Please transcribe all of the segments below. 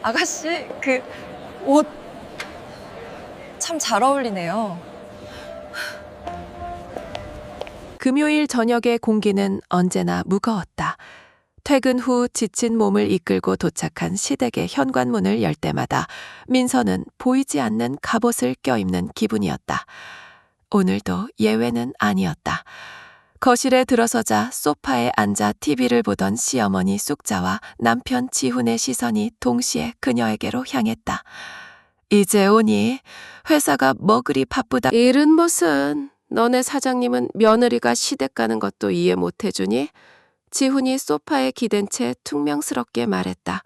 아가씨, 그 옷 참 잘 어울리네요. 금요일 저녁의 공기는 언제나 무거웠다. 퇴근 후 지친 몸을 이끌고 도착한 시댁의 현관문을 열 때마다 민서는 보이지 않는 갑옷을 껴입는 기분이었다. 오늘도 예외는 아니었다. 거실에 들어서자 소파에 앉아 TV를 보던 시어머니 쑥자와 남편 지훈의 시선이 동시에 그녀에게로 향했다. 이제 오니? 회사가 뭐 그리 바쁘다. 일은 무슨? 너네 사장님은 며느리가 시댁 가는 것도 이해 못 해주니? 지훈이 소파에 기댄 채 퉁명스럽게 말했다.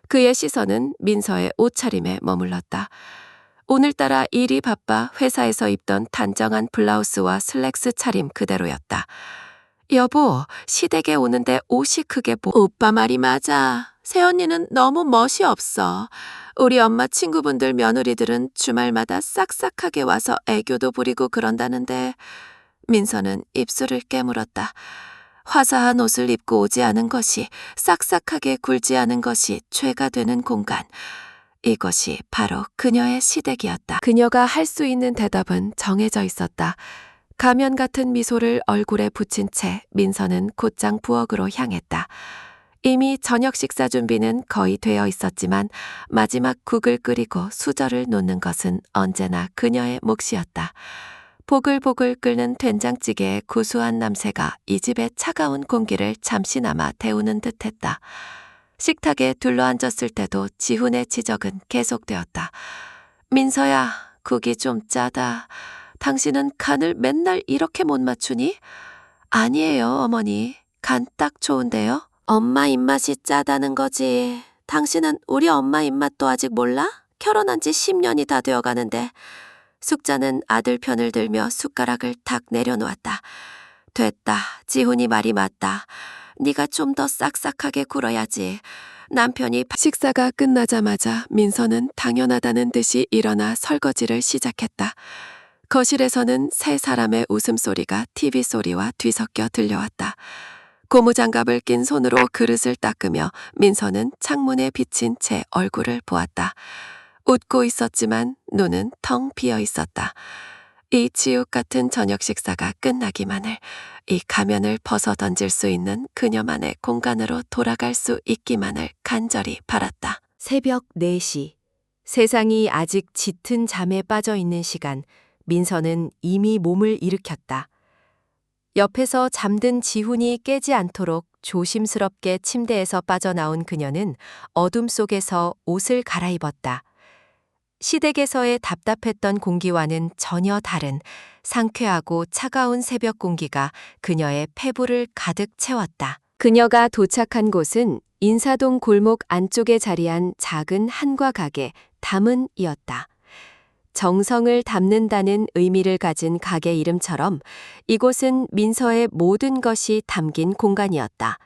그의 시선은 민서의 옷차림에 머물렀다. 오늘따라 일이 바빠 회사에서 입던 단정한 블라우스와 슬랙스 차림 그대로였다. 여보, 시댁에 오는데 옷이 크게 오빠 말이 맞아. 새언니는 너무 멋이 없어. 우리 엄마 친구분들 며느리들은 주말마다 싹싹하게 와서 애교도 부리고 그런다는데. 민서는 입술을 깨물었다. 화사한 옷을 입고 오지 않은 것이, 싹싹하게 굴지 않은 것이 죄가 되는 공간. 이것이 바로 그녀의 시댁이었다. 그녀가 할 수 있는 대답은 정해져 있었다. 가면 같은 미소를 얼굴에 붙인 채 민서는 곧장 부엌으로 향했다. 이미 저녁 식사 준비는 거의 되어 있었지만 마지막 국을 끓이고 수저를 놓는 것은 언제나 그녀의 몫이었다. 보글보글 끓는 된장찌개의 구수한 냄새가 이 집의 차가운 공기를 잠시나마 데우는 듯했다. 식탁에 둘러앉았을 때도 지훈의 지적은 계속되었다. 민서야, 국이 좀 짜다. 당신은 간을 맨날 이렇게 못 맞추니? 아니에요, 어머니. 간 딱 좋은데요. 엄마 입맛이 짜다는 거지. 당신은 우리 엄마 입맛도 아직 몰라? 결혼한 지 10년이 다 되어가는데. 숙자는 아들 편을 들며 숟가락을 탁 내려놓았다. 됐다. 지훈이 말이 맞다. 네가 좀 더 싹싹하게 굴어야지. 남편이 식사가 끝나자마자 민서는 당연하다는 듯이 일어나 설거지를 시작했다. 거실에서는 세 사람의 웃음소리가 TV 소리와 뒤섞여 들려왔다. 고무장갑을 낀 손으로 그릇을 닦으며 민서는 창문에 비친 채 얼굴을 보았다. 웃고 있었지만 눈은 텅 비어 있었다. 이 지옥 같은 저녁 식사가 끝나기만을, 이 가면을 벗어 던질 수 있는 그녀만의 공간으로 돌아갈 수 있기만을 간절히 바랐다. 새벽 4시. 세상이 아직 짙은 잠에 빠져 있는 시간, 민서는 이미 몸을 일으켰다. 옆에서 잠든 지훈이 깨지 않도록 조심스럽게 침대에서 빠져나온 그녀는 어둠 속에서 옷을 갈아입었다. 시댁에서의 답답했던 공기와는 전혀 다른 상쾌하고 차가운 새벽 공기가 그녀의 폐부를 가득 채웠다. 그녀가 도착한 곳은 인사동 골목 안쪽에 자리한 작은 한과 가게 담은이었다. 정성을 담는다는 의미를 가진 가게 이름처럼 이곳은 민서의 모든 것이 담긴 공간이었다.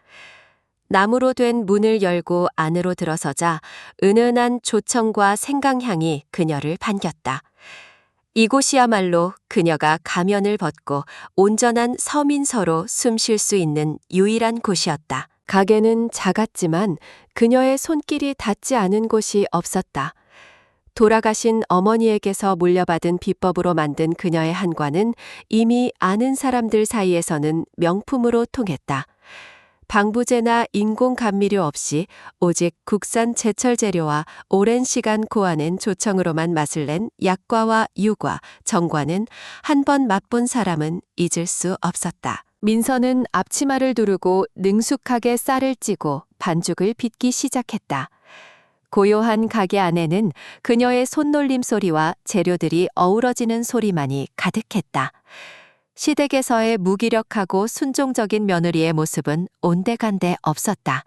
나무로 된 문을 열고 안으로 들어서자 은은한 조청과 생강향이 그녀를 반겼다. 이곳이야말로 그녀가 가면을 벗고 온전한 서민서로 숨 쉴 수 있는 유일한 곳이었다. 가게는 작았지만 그녀의 손길이 닿지 않은 곳이 없었다. 돌아가신 어머니에게서 물려받은 비법으로 만든 그녀의 한과는 이미 아는 사람들 사이에서는 명품으로 통했다. 방부제나 인공 감미료 없이 오직 국산 제철 재료와 오랜 시간 고아낸 조청으로만 맛을 낸 약과와 유과, 정과는 한 번 맛본 사람은 잊을 수 없었다. 민서는 앞치마를 두르고 능숙하게 쌀을 찌고 반죽을 빚기 시작했다. 고요한 가게 안에는 그녀의 손놀림 소리와 재료들이 어우러지는 소리만이 가득했다. 시댁에서의 무기력하고 순종적인 며느리의 모습은 온데간데 없었다.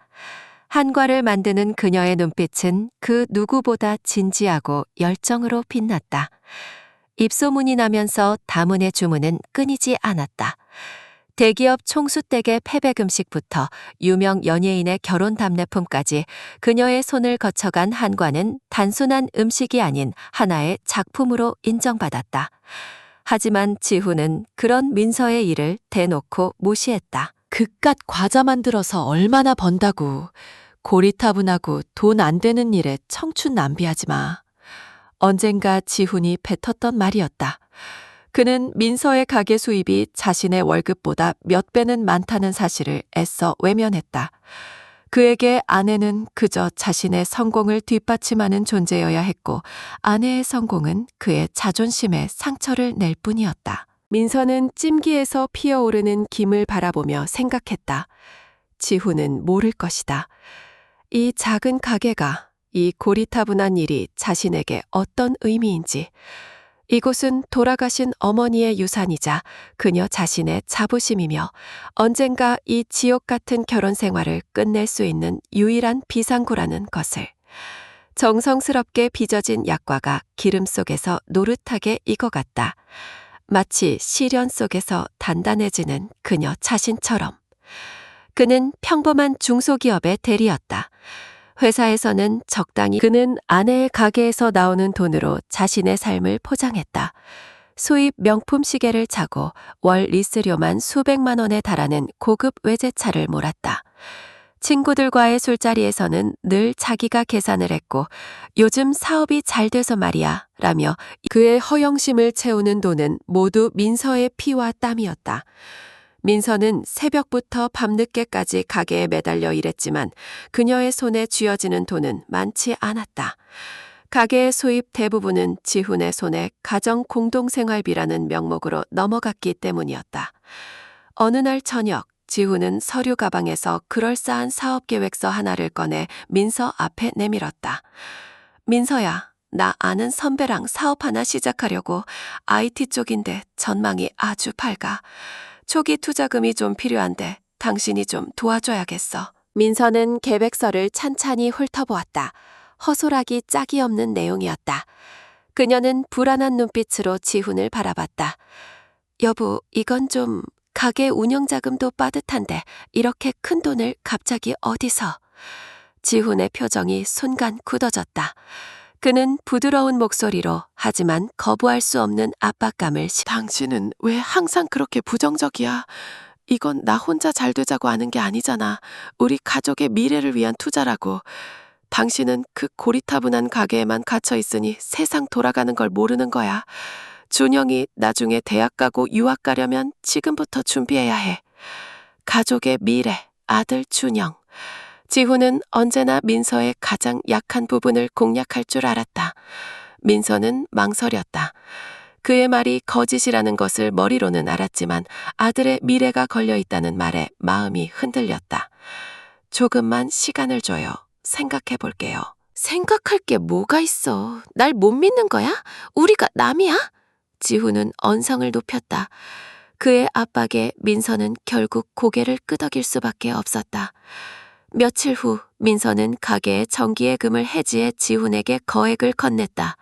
한과를 만드는 그녀의 눈빛은 그 누구보다 진지하고 열정으로 빛났다. 입소문이 나면서 다문의 주문은 끊이지 않았다. 대기업 총수댁의 패백 음식부터 유명 연예인의 결혼 답례품까지 그녀의 손을 거쳐간 한과는 단순한 음식이 아닌 하나의 작품으로 인정받았다. 하지만 지훈은 그런 민서의 일을 대놓고 무시했다. 그깟 과자 만들어서 얼마나 번다고. 고리타분하고 돈 안 되는 일에 청춘 낭비하지 마. 언젠가 지훈이 뱉었던 말이었다. 그는 민서의 가게 수입이 자신의 월급보다 몇 배는 많다는 사실을 애써 외면했다. 그에게 아내는 그저 자신의 성공을 뒷받침하는 존재여야 했고 아내의 성공은 그의 자존심에 상처를 낼 뿐이었다. 민서는 찜기에서 피어오르는 김을 바라보며 생각했다. 지훈은 모를 것이다. 이 작은 가게가, 이 고리타분한 일이 자신에게 어떤 의미인지. 이곳은 돌아가신 어머니의 유산이자 그녀 자신의 자부심이며 언젠가 이 지옥 같은 결혼 생활을 끝낼 수 있는 유일한 비상구라는 것을. 정성스럽게 빚어진 약과가 기름 속에서 노릇하게 익어갔다. 마치 시련 속에서 단단해지는 그녀 자신처럼. 그는 평범한 중소기업의 대리였다. 회사에서는 적당히 그는 아내의 가게에서 나오는 돈으로 자신의 삶을 포장했다. 수입 명품 시계를 차고 월 리스료만 수백만 원에 달하는 고급 외제차를 몰았다. 친구들과의 술자리에서는 늘 자기가 계산을 했고 요즘 사업이 잘 돼서 말이야 라며 그의 허영심을 채우는 돈은 모두 민서의 피와 땀이었다. 민서는 새벽부터 밤늦게까지 가게에 매달려 일했지만 그녀의 손에 쥐어지는 돈은 많지 않았다. 가게의 수입 대부분은 지훈의 손에 가정 공동생활비라는 명목으로 넘어갔기 때문이었다. 어느 날 저녁 지훈은 서류 가방에서 그럴싸한 사업계획서 하나를 꺼내 민서 앞에 내밀었다. 민서야, 나 아는 선배랑 사업 하나 시작하려고. IT 쪽인데 전망이 아주 밝아. 초기 투자금이 좀 필요한데 당신이 좀 도와줘야겠어. 민서는 계획서를 찬찬히 훑어보았다. 허술하기 짝이 없는 내용이었다. 그녀는 불안한 눈빛으로 지훈을 바라봤다. 여보, 이건 좀 가게 운영자금도 빠듯한데 이렇게 큰 돈을 갑자기 어디서? 지훈의 표정이 순간 굳어졌다. 그는 부드러운 목소리로 하지만 거부할 수 없는 압박감을 당신은 왜 항상 그렇게 부정적이야? 이건 나 혼자 잘 되자고 하는 게 아니잖아. 우리 가족의 미래를 위한 투자라고. 당신은 그 고리타분한 가게에만 갇혀 있으니 세상 돌아가는 걸 모르는 거야. 준영이 나중에 대학 가고 유학 가려면 지금부터 준비해야 해. 가족의 미래, 아들 준영. 지훈은 언제나 민서의 가장 약한 부분을 공략할 줄 알았다. 민서는 망설였다. 그의 말이 거짓이라는 것을 머리로는 알았지만 아들의 미래가 걸려 있다는 말에 마음이 흔들렸다. 조금만 시간을 줘요. 생각해 볼게요. 생각할 게 뭐가 있어. 날 못 믿는 거야? 우리가 남이야? 지훈은 언성을 높였다. 그의 압박에 민서는 결국 고개를 끄덕일 수밖에 없었다. 며칠 후 민서는 가게의 정기예금을 해지해 지훈에게 거액을 건넸다.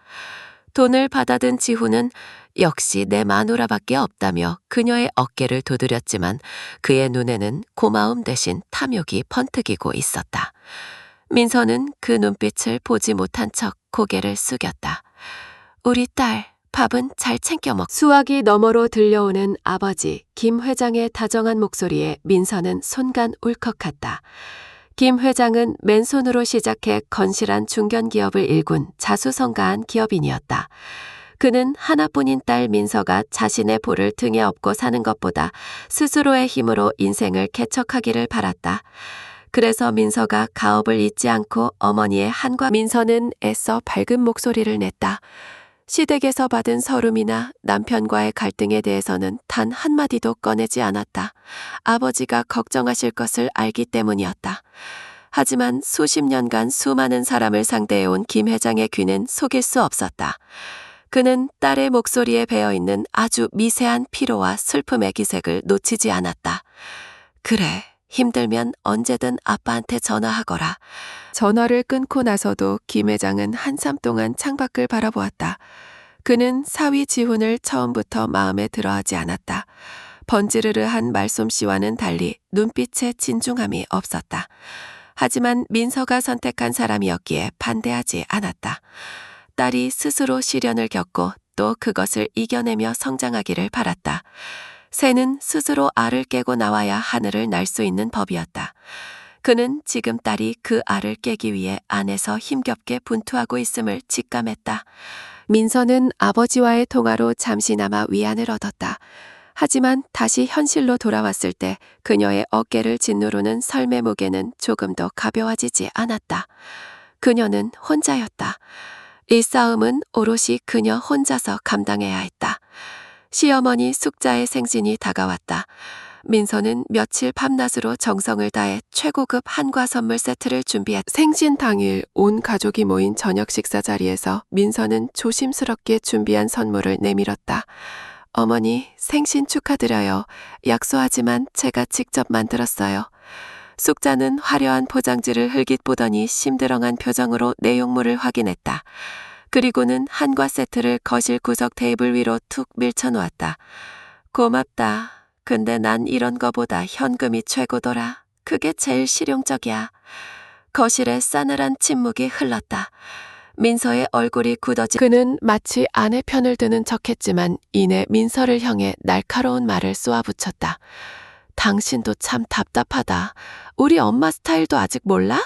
돈을 받아든 지훈은 역시 내 마누라밖에 없다며 그녀의 어깨를 두드렸지만 그의 눈에는 고마움 대신 탐욕이 번뜩이고 있었다. 민서는 그 눈빛을 보지 못한 척 고개를 숙였다. 우리 딸, 밥은 잘 챙겨 먹. 수화기 너머로 들려오는 아버지 김 회장의 다정한 목소리에 민서는 순간 울컥했다. 김 회장은 맨손으로 시작해 건실한 중견기업을 일군 자수성가한 기업인이었다. 그는 하나뿐인 딸 민서가 자신의 볼을 등에 업고 사는 것보다 스스로의 힘으로 인생을 개척하기를 바랐다. 그래서 민서가 가업을 잊지 않고 어머니의 한과 민서는 애써 밝은 목소리를 냈다. 시댁에서 받은 서름이나 남편과의 갈등에 대해서는 단 한마디도 꺼내지 않았다. 아버지가 걱정하실 것을 알기 때문이었다. 하지만 수십 년간 수많은 사람을 상대해온 김 회장의 귀는 속일 수 없었다. 그는 딸의 목소리에 배어있는 아주 미세한 피로와 슬픔의 기색을 놓치지 않았다. 그래, 힘들면 언제든 아빠한테 전화하거라. 전화를 끊고 나서도 김 회장은 한참 동안 창밖을 바라보았다. 그는 사위 지훈을 처음부터 마음에 들어하지 않았다. 번지르르한 말솜씨와는 달리 눈빛에 진중함이 없었다. 하지만 민서가 선택한 사람이었기에 반대하지 않았다. 딸이 스스로 시련을 겪고 또 그것을 이겨내며 성장하기를 바랐다. 새는 스스로 알을 깨고 나와야 하늘을 날 수 있는 법이었다. 그는 지금 딸이 그 알을 깨기 위해 안에서 힘겹게 분투하고 있음을 직감했다. 민서는 아버지와의 통화로 잠시나마 위안을 얻었다. 하지만 다시 현실로 돌아왔을 때 그녀의 어깨를 짓누르는 삶의 무게는 조금도 가벼워지지 않았다. 그녀는 혼자였다. 이 싸움은 오롯이 그녀 혼자서 감당해야 했다. 시어머니 숙자의 생신이 다가왔다. 민서는 며칠 밤낮으로 정성을 다해 최고급 한과 선물 세트를 준비했다. 생신 당일 온 가족이 모인 저녁 식사 자리에서 민서는 조심스럽게 준비한 선물을 내밀었다. 어머니, 생신 축하드려요. 약소하지만 제가 직접 만들었어요. 숙자는 화려한 포장지를 흘깃 보더니 심드렁한 표정으로 내용물을 확인했다. 그리고는 한과 세트를 거실 구석 테이블 위로 툭 밀쳐놓았다. 고맙다. 근데 난 이런 거보다 현금이 최고더라. 그게 제일 실용적이야. 거실에 싸늘한 침묵이 흘렀다. 민서의 얼굴이 굳어지 그는 마치 아내 편을 드는 척했지만 이내 민서를 향해 날카로운 말을 쏘아붙였다. 당신도 참 답답하다. 우리 엄마 스타일도 아직 몰라?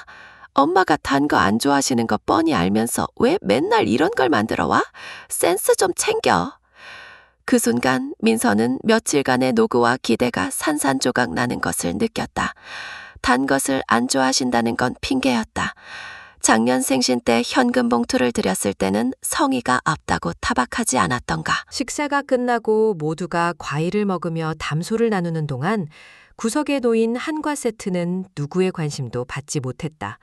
엄마가 단 거 안 좋아하시는 거 뻔히 알면서 왜 맨날 이런 걸 만들어 와? 센스 좀 챙겨. 그 순간 민서는 며칠간의 노고와 기대가 산산조각 나는 것을 느꼈다. 단 것을 안 좋아하신다는 건 핑계였다. 작년 생신 때 현금 봉투를 드렸을 때는 성의가 없다고 타박하지 않았던가. 식사가 끝나고 모두가 과일을 먹으며 담소를 나누는 동안 구석에 놓인 한과 세트는 누구의 관심도 받지 못했다.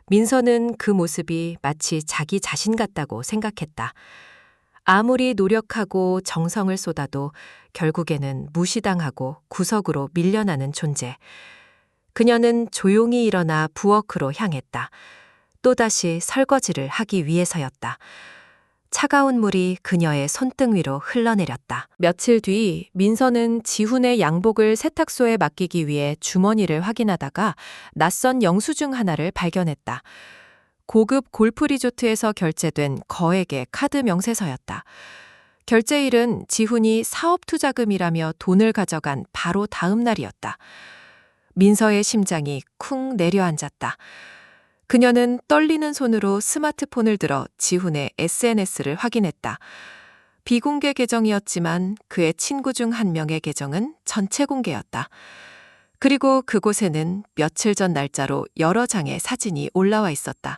민서는 그 모습이 마치 자기 자신 같다고 생각했다. 아무리 노력하고 정성을 쏟아도 결국에는 무시당하고 구석으로 밀려나는 존재. 그녀는 조용히 일어나 부엌으로 향했다. 또다시 설거지를 하기 위해서였다. 차가운 물이 그녀의 손등 위로 흘러내렸다. 며칠 뒤 민서는 지훈의 양복을 세탁소에 맡기기 위해 주머니를 확인하다가 낯선 영수증 하나를 발견했다. 고급 골프 리조트에서 결제된 거액의 카드 명세서였다. 결제일은 지훈이 사업 투자금이라며 돈을 가져간 바로 다음 날이었다. 민서의 심장이 쿵 내려앉았다. 그녀는 떨리는 손으로 스마트폰을 들어 지훈의 SNS를 확인했다. 비공개 계정이었지만 그의 친구 중 한 명의 계정은 전체 공개였다. 그리고 그곳에는 며칠 전 날짜로 여러 장의 사진이 올라와 있었다.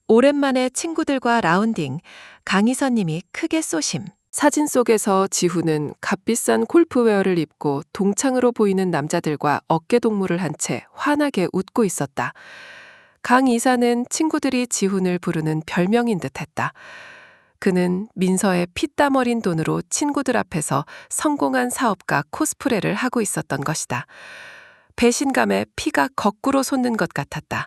오랜만에 친구들과 라운딩, 강희선 님이 크게 쏘심. 사진 속에서 지훈은 값비싼 골프웨어를 입고 동창으로 보이는 남자들과 어깨동무를 한 채 환하게 웃고 있었다. 강 이사는 친구들이 지훈을 부르는 별명인 듯했다. 그는 민서의 피땀 어린 돈으로 친구들 앞에서 성공한 사업가 코스프레를 하고 있었던 것이다. 배신감에 피가 거꾸로 솟는 것 같았다.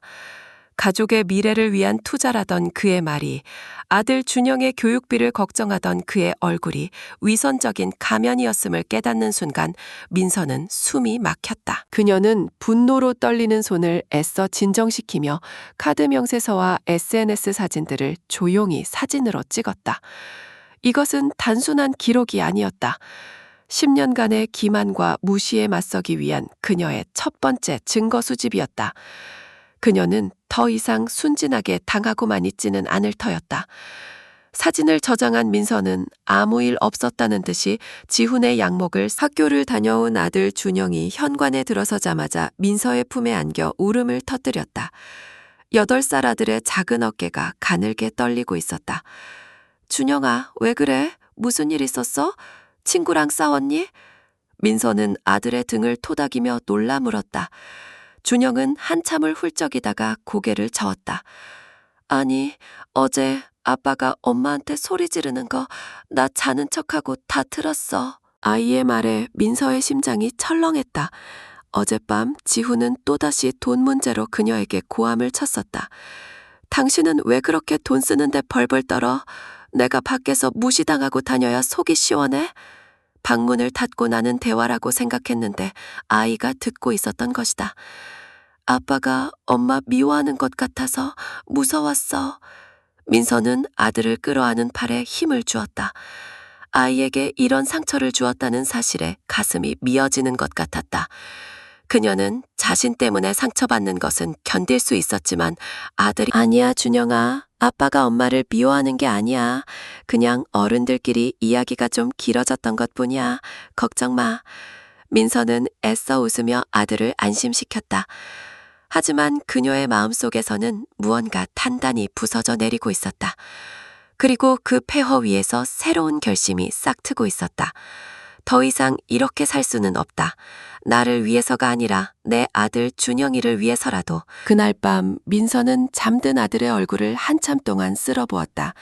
가족의 미래를 위한 투자라던 그의 말이, 아들 준영의 교육비를 걱정하던 그의 얼굴이 위선적인 가면이었음을 깨닫는 순간 민서는 숨이 막혔다. 그녀는 분노로 떨리는 손을 애써 진정시키며 카드 명세서와 SNS 사진들을 조용히 사진으로 찍었다. 이것은 단순한 기록이 아니었다. 10년간의 기만과 무시에 맞서기 위한 그녀의 첫 번째 증거 수집이었다. 그녀는 더 이상 순진하게 당하고만 있지는 않을 터였다. 사진을 저장한 민서는 아무 일 없었다는 듯이 지훈의 양목을 학교를 다녀온 아들 준영이 현관에 들어서자마자 민서의 품에 안겨 울음을 터뜨렸다. 8살 아들의 작은 어깨가 가늘게 떨리고 있었다. 준영아, 왜 그래? 무슨 일 있었어? 친구랑 싸웠니? 민서는 아들의 등을 토닥이며 놀라 물었다. 준영은 한참을 훌쩍이다가 고개를 저었다. 아니, 어제 아빠가 엄마한테 소리 지르는 거 나 자는 척하고 다 들었어. 아이의 말에 민서의 심장이 철렁했다. 어젯밤 지훈은 또다시 돈 문제로 그녀에게 고함을 쳤었다. 당신은 왜 그렇게 돈 쓰는데 벌벌 떨어? 내가 밖에서 무시당하고 다녀야 속이 시원해? 방문을 닫고 나는 대화라고 생각했는데 아이가 듣고 있었던 것이다. 아빠가 엄마 미워하는 것 같아서 무서웠어. 민서는 아들을 끌어안은 팔에 힘을 주었다. 아이에게 이런 상처를 주었다는 사실에 가슴이 미어지는 것 같았다. 그녀는 자신 때문에 상처받는 것은 견딜 수 있었지만 아들이 아니야 준영아, 아빠가 엄마를 미워하는 게 아니야. 그냥 어른들끼리 이야기가 좀 길어졌던 것뿐이야. 걱정 마. 민서는 애써 웃으며 아들을 안심시켰다. 하지만 그녀의 마음속에서는 무언가 단단히 부서져 내리고 있었다. 그리고 그 폐허 위에서 새로운 결심이 싹트고 있었다. 더 이상 이렇게 살 수는 없다. 나를 위해서가 아니라 내 아들 준영이를 위해서라도. 그날 밤 민서는 잠든 아들의 얼굴을 한참 동안 쓸어보았다.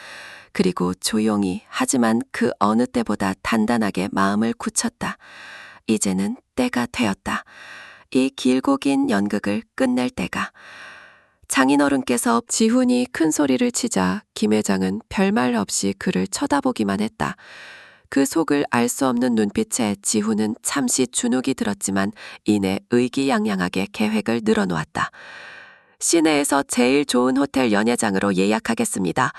그리고 조용히 하지만 그 어느 때보다 단단하게 마음을 굳혔다. 이제는 때가 되었다. 이 길고 긴 연극을 끝낼 때가. 장인어른께서 지훈이 큰 소리를 치자 김 회장은 별말 없이 그를 쳐다보기만 했다. 그 속을 알 수 없는 눈빛에 지훈은 잠시 주눅이 들었지만 이내 의기양양하게 계획을 늘어놓았다. 시내에서 제일 좋은 호텔 연회장으로 예약하겠습니다.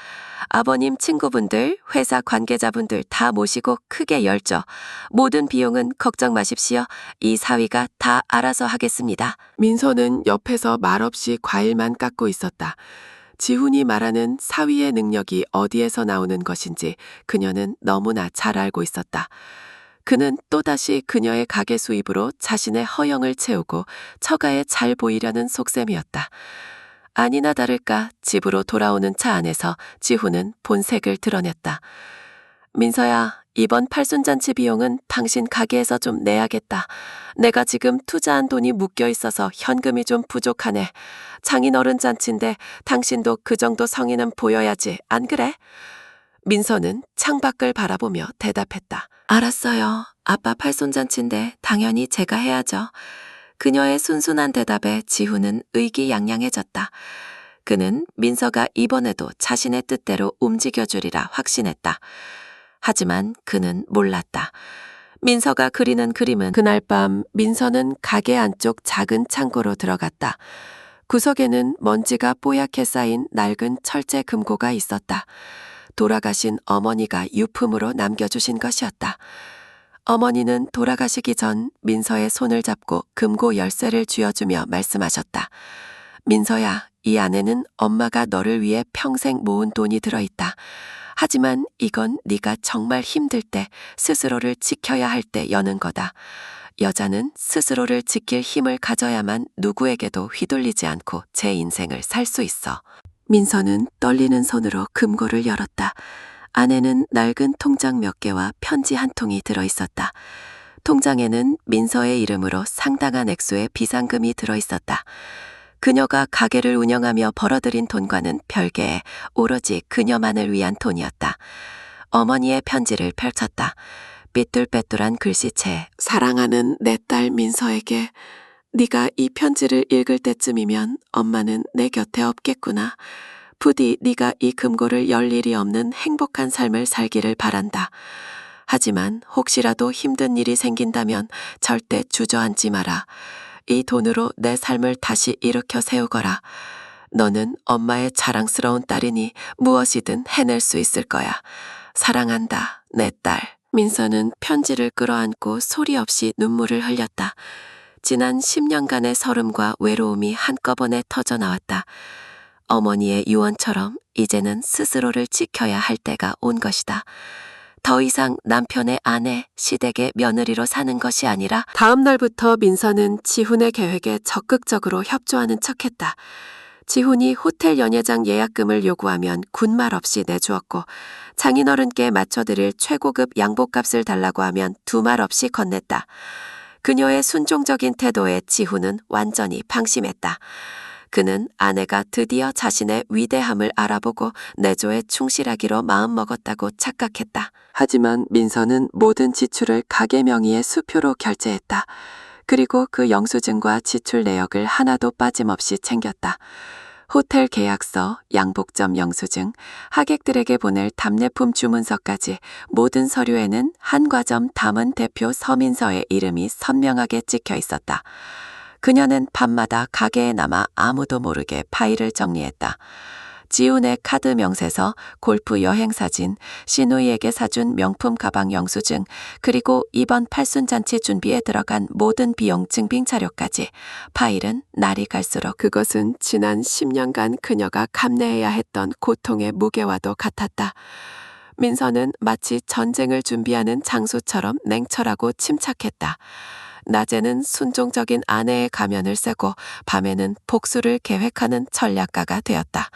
아버님 친구분들, 회사 관계자분들 다 모시고 크게 열죠. 모든 비용은 걱정 마십시오. 이 사위가 다 알아서 하겠습니다. 민서는 옆에서 말없이 과일만 깎고 있었다. 지훈이 말하는 사위의 능력이 어디에서 나오는 것인지 그녀는 너무나 잘 알고 있었다. 그는 또다시 그녀의 가게 수입으로 자신의 허영을 채우고 처가에 잘 보이려는 속셈이었다. 아니나 다를까 집으로 돌아오는 차 안에서 지훈은 본색을 드러냈다. 민서야, 이번 팔순잔치 비용은 당신 가게에서 좀 내야겠다. 내가 지금 투자한 돈이 묶여 있어서 현금이 좀 부족하네. 장인어른 잔치인데 당신도 그 정도 성의는 보여야지, 안 그래? 민서는 창밖을 바라보며 대답했다. 알았어요. 아빠 팔손잔치인데 당연히 제가 해야죠. 그녀의 순순한 대답에 지훈은 의기양양해졌다. 그는 민서가 이번에도 자신의 뜻대로 움직여주리라 확신했다. 하지만 그는 몰랐다. 민서가 그리는 그림은 그날 밤 민서는 가게 안쪽 작은 창고로 들어갔다. 구석에는 먼지가 뽀얗게 쌓인 낡은 철제 금고가 있었다. 돌아가신 어머니가 유품으로 남겨주신 것이었다. 어머니는 돌아가시기 전 민서의 손을 잡고 금고 열쇠를 쥐어주며 말씀하셨다. 민서야, 이 안에는 엄마가 너를 위해 평생 모은 돈이 들어있다. 하지만 이건 네가 정말 힘들 때 스스로를 지켜야 할 때 여는 거다. 여자는 스스로를 지킬 힘을 가져야만 누구에게도 휘둘리지 않고 제 인생을 살 수 있어. 민서는 떨리는 손으로 금고를 열었다. 안에는 낡은 통장 몇 개와 편지 한 통이 들어있었다. 통장에는 민서의 이름으로 상당한 액수의 비상금이 들어있었다. 그녀가 가게를 운영하며 벌어들인 돈과는 별개에 오로지 그녀만을 위한 돈이었다. 어머니의 편지를 펼쳤다. 삐뚤빼뚤한 글씨체에 사랑하는 내 딸 민서에게 네가 이 편지를 읽을 때쯤이면 엄마는 내 곁에 없겠구나. 부디 네가 이 금고를 열 일이 없는 행복한 삶을 살기를 바란다. 하지만 혹시라도 힘든 일이 생긴다면 절대 주저앉지 마라. 이 돈으로 내 삶을 다시 일으켜 세우거라. 너는 엄마의 자랑스러운 딸이니 무엇이든 해낼 수 있을 거야. 사랑한다, 내 딸. 민서는 편지를 끌어안고 소리 없이 눈물을 흘렸다. 지난 10년간의 서름과 외로움이 한꺼번에 터져나왔다. 어머니의 유언처럼 이제는 스스로를 지켜야 할 때가 온 것이다. 더 이상 남편의 아내, 시댁의 며느리로 사는 것이 아니라 다음 날부터 민서는 지훈의 계획에 적극적으로 협조하는 척했다. 지훈이 호텔 연회장 예약금을 요구하면 군말 없이 내주었고 장인어른께 맞춰드릴 최고급 양복값을 달라고 하면 두말 없이 건넸다. 그녀의 순종적인 태도에 지훈은 완전히 방심했다. 그는 아내가 드디어 자신의 위대함을 알아보고 내조에 충실하기로 마음먹었다고 착각했다. 하지만 민서는 모든 지출을 가게 명의의 수표로 결제했다. 그리고 그 영수증과 지출 내역을 하나도 빠짐없이 챙겼다. 호텔 계약서, 양복점 영수증, 하객들에게 보낼 답례품 주문서까지 모든 서류에는 한과점 담은 대표 서민서의 이름이 선명하게 찍혀 있었다. 그녀는 밤마다 가게에 남아 아무도 모르게 파일을 정리했다. 지훈의 카드 명세서, 골프 여행 사진, 시누이에게 사준 명품 가방 영수증, 그리고 이번 팔순잔치 준비에 들어간 모든 비용 증빙 자료까지. 파일은 날이 갈수록 그것은 지난 10년간 그녀가 감내해야 했던 고통의 무게와도 같았다. 민서는 마치 전쟁을 준비하는 장수처럼 냉철하고 침착했다. 낮에는 순종적인 아내의 가면을 쓰고 밤에는 복수를 계획하는 전략가가 되었다.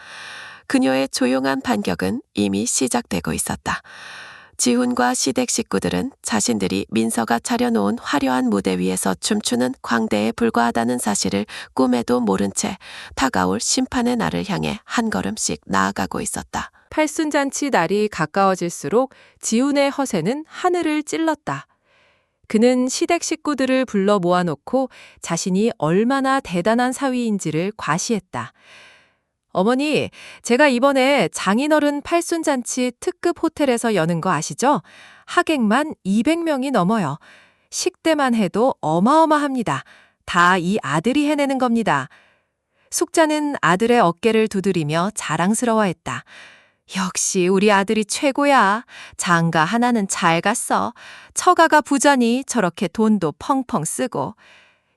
그녀의 조용한 반격은 이미 시작되고 있었다. 지훈과 시댁 식구들은 자신들이 민서가 차려놓은 화려한 무대 위에서 춤추는 광대에 불과하다는 사실을 꿈에도 모른 채 다가올 심판의 날을 향해 한 걸음씩 나아가고 있었다. 팔순잔치 날이 가까워질수록 지훈의 허세는 하늘을 찔렀다. 그는 시댁 식구들을 불러 모아놓고 자신이 얼마나 대단한 사위인지를 과시했다. 어머니, 제가 이번에 장인어른 팔순잔치 특급 호텔에서 여는 거 아시죠? 하객만 200명이 넘어요. 식대만 해도 어마어마합니다. 다 이 아들이 해내는 겁니다. 숙자는 아들의 어깨를 두드리며 자랑스러워했다. 역시 우리 아들이 최고야. 장가 하나는 잘 갔어. 처가가 부자니 저렇게 돈도 펑펑 쓰고.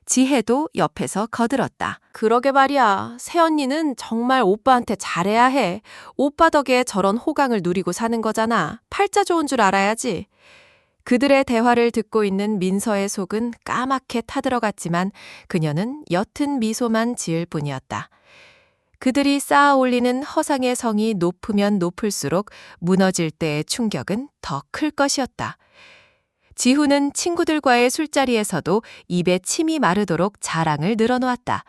지혜도 옆에서 거들었다. 그러게 말이야. 새언니는 정말 오빠한테 잘해야 해. 오빠 덕에 저런 호강을 누리고 사는 거잖아. 팔자 좋은 줄 알아야지. 그들의 대화를 듣고 있는 민서의 속은 까맣게 타들어갔지만 그녀는 옅은 미소만 지을 뿐이었다. 그들이 쌓아 올리는 허상의 성이 높으면 높을수록 무너질 때의 충격은 더 클 것이었다. 지훈은 친구들과의 술자리에서도 입에 침이 마르도록 자랑을 늘어놓았다.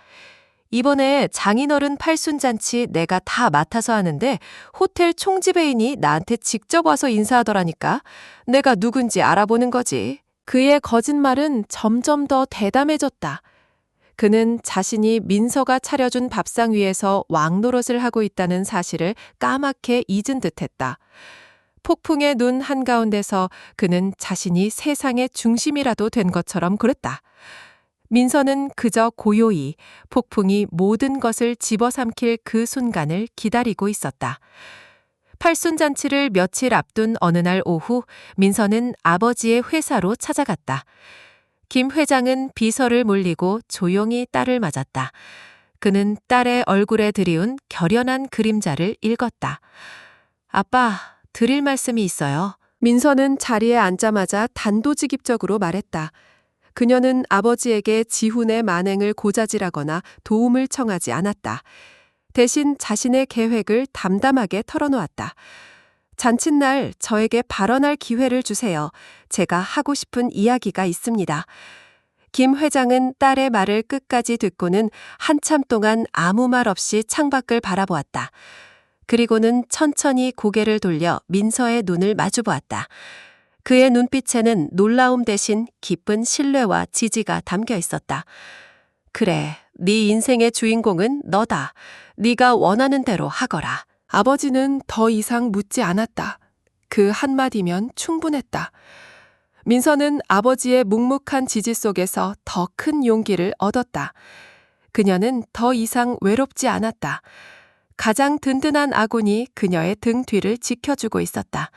이번에 장인어른 팔순잔치 내가 다 맡아서 하는데 호텔 총지배인이 나한테 직접 와서 인사하더라니까. 내가 누군지 알아보는 거지. 그의 거짓말은 점점 더 대담해졌다. 그는 자신이 민서가 차려준 밥상 위에서 왕노릇을 하고 있다는 사실을 까맣게 잊은 듯했다. 폭풍의 눈 한가운데서 그는 자신이 세상의 중심이라도 된 것처럼 그랬다. 민서는 그저 고요히 폭풍이 모든 것을 집어삼킬 그 순간을 기다리고 있었다. 팔순잔치를 며칠 앞둔 어느 날 오후 민서는 아버지의 회사로 찾아갔다. 김 회장은 비서를 물리고 조용히 딸을 맞았다. 그는 딸의 얼굴에 드리운 결연한 그림자를 읽었다. 아빠, 드릴 말씀이 있어요. 민서는 자리에 앉자마자 단도직입적으로 말했다. 그녀는 아버지에게 지훈의 만행을 고자질하거나 도움을 청하지 않았다. 대신 자신의 계획을 담담하게 털어놓았다. 잔칫날 저에게 발언할 기회를 주세요. 제가 하고 싶은 이야기가 있습니다. 김 회장은 딸의 말을 끝까지 듣고는 한참 동안 아무 말 없이 창밖을 바라보았다. 그리고는 천천히 고개를 돌려 민서의 눈을 마주보았다. 그의 눈빛에는 놀라움 대신 깊은 신뢰와 지지가 담겨 있었다. 그래, 네 인생의 주인공은 너다. 네가 원하는 대로 하거라. 아버지는 더 이상 묻지 않았다. 그 한마디면 충분했다. 민서는 아버지의 묵묵한 지지 속에서 더 큰 용기를 얻었다. 그녀는 더 이상 외롭지 않았다. 가장 든든한 아군이 그녀의 등 뒤를 지켜주고 있었다.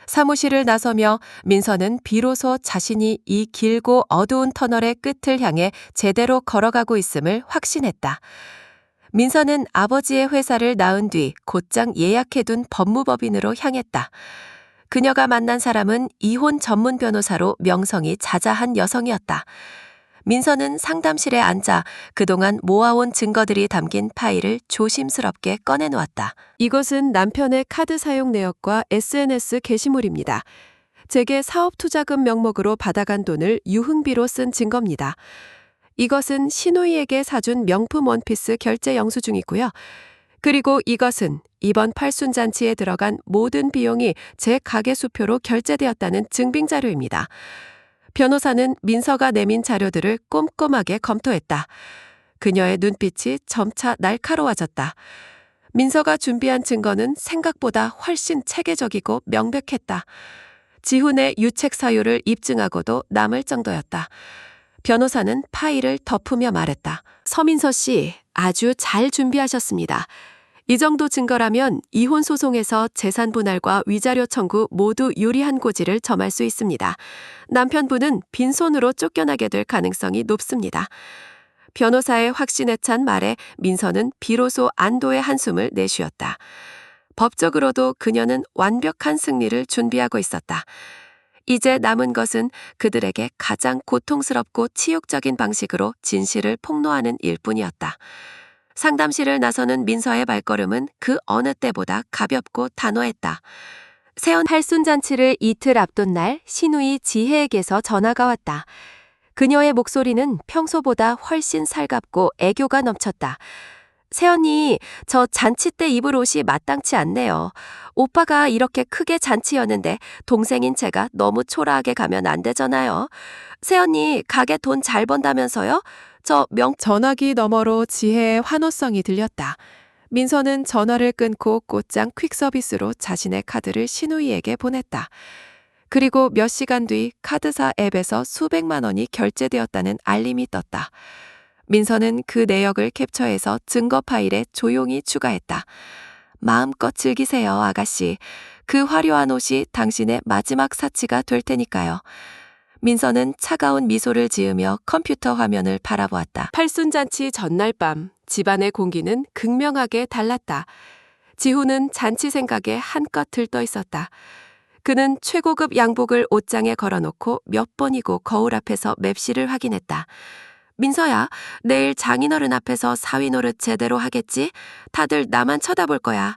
사무실을 나서며 민서는 비로소 자신이 이 길고 어두운 터널의 끝을 향해 제대로 걸어가고 있음을 확신했다. 민서는 아버지의 회사를 나은 뒤 곧장 예약해둔 법무법인으로 향했다. 그녀가 만난 사람은 이혼 전문 변호사로 명성이 자자한 여성이었다. 민서는 상담실에 앉아 그동안 모아온 증거들이 담긴 파일을 조심스럽게 꺼내놓았다. 이것은 남편의 카드 사용 내역과 SNS 게시물입니다. 제게 사업투자금 명목으로 받아간 돈을 유흥비로 쓴 증거입니다. 이것은 시누이에게 사준 명품 원피스 결제 영수증이고요. 그리고 이것은 이번 팔순잔치에 들어간 모든 비용이 제 가게 수표로 결제되었다는 증빙자료입니다. 변호사는 민서가 내민 자료들을 꼼꼼하게 검토했다. 그녀의 눈빛이 점차 날카로워졌다. 민서가 준비한 증거는 생각보다 훨씬 체계적이고 명백했다. 지훈의 유책 사유를 입증하고도 남을 정도였다. 변호사는 파일을 덮으며 말했다. 서민서 씨, 아주 잘 준비하셨습니다. 이 정도 증거라면 이혼 소송에서 재산 분할과 위자료 청구 모두 유리한 고지를 점할 수 있습니다. 남편분은 빈손으로 쫓겨나게 될 가능성이 높습니다. 변호사의 확신에 찬 말에 민서는 비로소 안도의 한숨을 내쉬었다. 법적으로도 그녀는 완벽한 승리를 준비하고 있었다. 이제 남은 것은 그들에게 가장 고통스럽고 치욕적인 방식으로 진실을 폭로하는 일뿐이었다. 상담실을 나서는 민서의 발걸음은 그 어느 때보다 가볍고 단호했다. 새언 팔순잔치를 이틀 앞둔 날 신우이 지혜에게서 전화가 왔다. 그녀의 목소리는 평소보다 훨씬 살갑고 애교가 넘쳤다. 새언니, 저 잔치 때 입을 옷이 마땅치 않네요. 오빠가 이렇게 크게 잔치였는데 동생인 제가 너무 초라하게 가면 안 되잖아요. 새언니, 가게 돈 잘 번다면서요? 전화기 너머로 지혜의 환호성이 들렸다. 민서는 전화를 끊고 곧장 퀵서비스로 자신의 카드를 신우이에게 보냈다. 그리고 몇 시간 뒤 카드사 앱에서 수백만 원이 결제되었다는 알림이 떴다. 민서는 그 내역을 캡처해서 증거 파일에 조용히 추가했다. 마음껏 즐기세요, 아가씨. 그 화려한 옷이 당신의 마지막 사치가 될 테니까요. 민서는 차가운 미소를 지으며 컴퓨터 화면을 바라보았다. 팔순잔치 전날 밤 집안의 공기는 극명하게 달랐다. 지훈은 잔치 생각에 한껏 들떠 있었다. 그는 최고급 양복을 옷장에 걸어놓고 몇 번이고 거울 앞에서 맵시를 확인했다. 민서야, 내일 장인어른 앞에서 사위 노릇 제대로 하겠지? 다들 나만 쳐다볼 거야.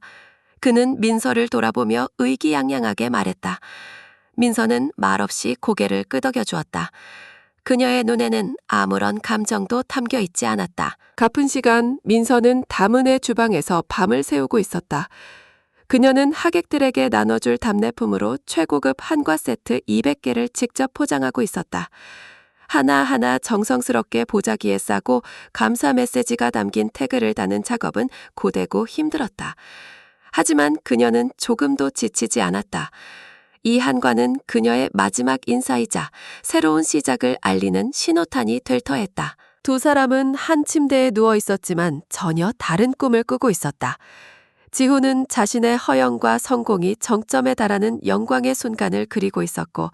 그는 민서를 돌아보며 의기양양하게 말했다. 민서는 말없이 고개를 끄덕여 주었다. 그녀의 눈에는 아무런 감정도 담겨 있지 않았다. 가쁜 시간 민서는 다문의 주방에서 밤을 새우고 있었다. 그녀는 하객들에게 나눠줄 답례품으로 최고급 한과 세트 200개를 직접 포장하고 있었다. 하나하나 정성스럽게 보자기에 싸고 감사 메시지가 담긴 태그를 다는 작업은 고되고 힘들었다. 하지만 그녀는 조금도 지치지 않았다. 이 한과는 그녀의 마지막 인사이자 새로운 시작을 알리는 신호탄이 될 터했다. 두 사람은 한 침대에 누워 있었지만 전혀 다른 꿈을 꾸고 있었다. 지훈은 자신의 허영과 성공이 정점에 달하는 영광의 순간을 그리고 있었고,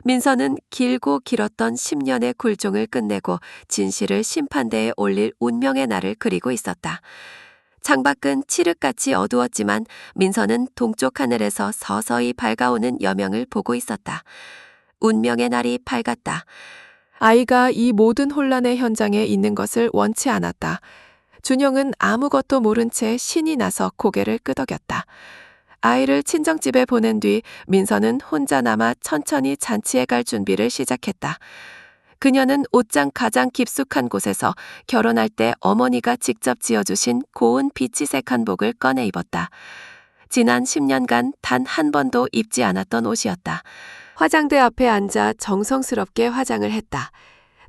민서는 길고 길었던 10년의 굴종을 끝내고 진실을 심판대에 올릴 운명의 날을 그리고 있었다. 창밖은 칠흑같이 어두웠지만 민서는 동쪽 하늘에서 서서히 밝아오는 여명을 보고 있었다. 운명의 날이 밝았다. 아이가 이 모든 혼란의 현장에 있는 것을 원치 않았다. 준영은 아무것도 모른 채 신이 나서 고개를 끄덕였다. 아이를 친정집에 보낸 뒤 민서는 혼자 남아 천천히 잔치에 갈 준비를 시작했다. 그녀는 옷장 가장 깊숙한 곳에서 결혼할 때 어머니가 직접 지어주신 고운 비치색 한복을 꺼내 입었다. 지난 10년간 단 한 번도 입지 않았던 옷이었다. 화장대 앞에 앉아 정성스럽게 화장을 했다.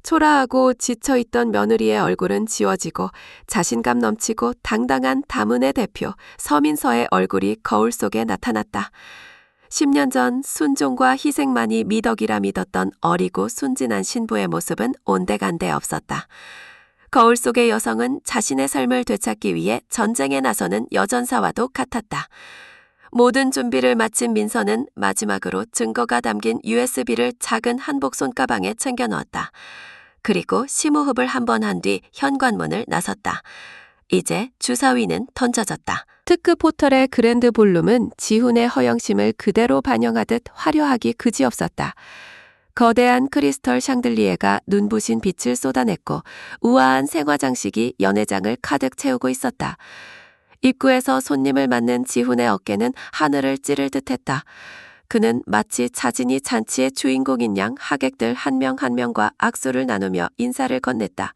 초라하고 지쳐있던 며느리의 얼굴은 지워지고 자신감 넘치고 당당한 다문의 대표 서민서의 얼굴이 거울 속에 나타났다. 10년 전 순종과 희생만이 미덕이라 믿었던 어리고 순진한 신부의 모습은 온데간데 없었다. 거울 속의 여성은 자신의 삶을 되찾기 위해 전쟁에 나서는 여전사와도 같았다. 모든 준비를 마친 민서는 마지막으로 증거가 담긴 USB를 작은 한복 손가방에 챙겨 넣었다. 그리고 심호흡을 한 번 한 뒤 현관문을 나섰다. 이제 주사위는 던져졌다. 특급 포털의 그랜드 볼룸은 지훈의 허영심을 그대로 반영하듯 화려하기 그지없었다. 거대한 크리스털 샹들리에가 눈부신 빛을 쏟아냈고 우아한 생화장식이 연회장을 가득 채우고 있었다. 입구에서 손님을 맞는 지훈의 어깨는 하늘을 찌를 듯했다. 그는 마치 자진이 잔치의 주인공인 양 하객들 한 명 한 명과 악수를 나누며 인사를 건넸다.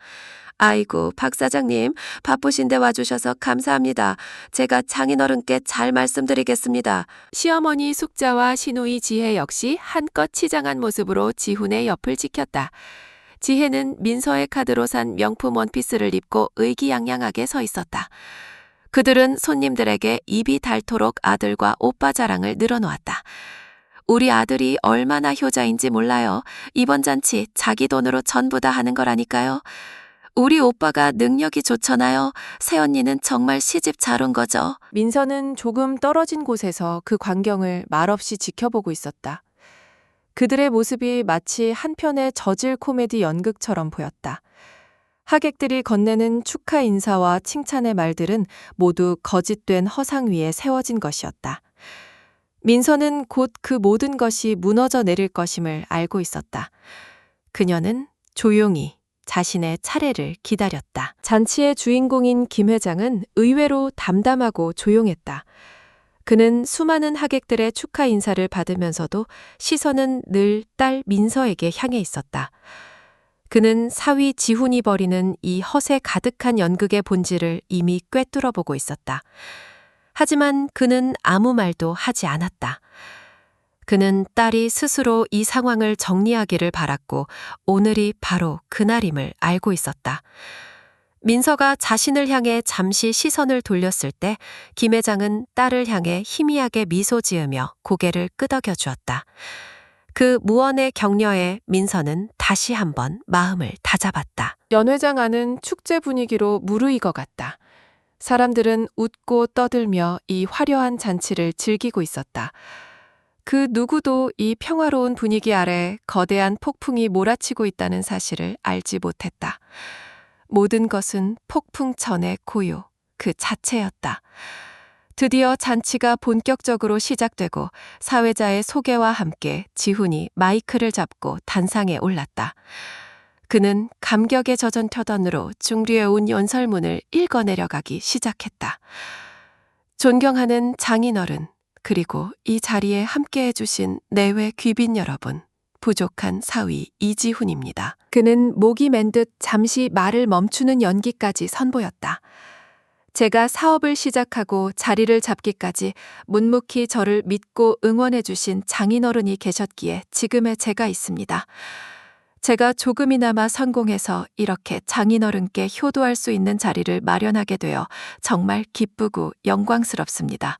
아이고, 박 사장님, 바쁘신데 와주셔서 감사합니다. 제가 장인어른께 잘 말씀드리겠습니다. 시어머니 숙자와 시누이 지혜 역시 한껏 치장한 모습으로 지훈의 옆을 지켰다. 지혜는 민서의 카드로 산 명품 원피스를 입고 의기양양하게 서 있었다. 그들은 손님들에게 입이 닳도록 아들과 오빠 자랑을 늘어놓았다. 우리 아들이 얼마나 효자인지 몰라요. 이번 잔치 자기 돈으로 전부 다 하는 거라니까요. 우리 오빠가 능력이 좋잖아요. 새언니는 정말 시집 잘 온 거죠. 민서는 조금 떨어진 곳에서 그 광경을 말없이 지켜보고 있었다. 그들의 모습이 마치 한 편의 저질 코미디 연극처럼 보였다. 하객들이 건네는 축하 인사와 칭찬의 말들은 모두 거짓된 허상 위에 세워진 것이었다. 민서는 곧 그 모든 것이 무너져 내릴 것임을 알고 있었다. 그녀는 조용히 자신의 차례를 기다렸다. 잔치의 주인공인 김 회장은 의외로 담담하고 조용했다. 그는 수많은 하객들의 축하 인사를 받으면서도 시선은 늘 딸 민서에게 향해 있었다. 그는 사위 지훈이 벌이는 이 허세 가득한 연극의 본질을 이미 꿰뚫어 보고 있었다. 하지만 그는 아무 말도 하지 않았다. 그는 딸이 스스로 이 상황을 정리하기를 바랐고 오늘이 바로 그날임을 알고 있었다. 민서가 자신을 향해 잠시 시선을 돌렸을 때 김 회장은 딸을 향해 희미하게 미소 지으며 고개를 끄덕여 주었다. 그 무언의 격려에 민서는 다시 한번 마음을 다잡았다. 연 회장 안은 축제 분위기로 무르익어갔다. 사람들은 웃고 떠들며 이 화려한 잔치를 즐기고 있었다. 그 누구도 이 평화로운 분위기 아래 거대한 폭풍이 몰아치고 있다는 사실을 알지 못했다. 모든 것은 폭풍 전의 고요, 그 자체였다. 드디어 잔치가 본격적으로 시작되고 사회자의 소개와 함께 지훈이 마이크를 잡고 단상에 올랐다. 그는 감격에 젖은 표던으로 중류에 온 연설문을 읽어내려가기 시작했다. 존경하는 장인어른, 그리고 이 자리에 함께해 주신 내외 귀빈 여러분, 부족한 사위 이지훈입니다. 그는 목이 맨 듯 잠시 말을 멈추는 연기까지 선보였다. 제가 사업을 시작하고 자리를 잡기까지 묵묵히 저를 믿고 응원해 주신 장인어른이 계셨기에 지금의 제가 있습니다. 제가 조금이나마 성공해서 이렇게 장인어른께 효도할 수 있는 자리를 마련하게 되어 정말 기쁘고 영광스럽습니다.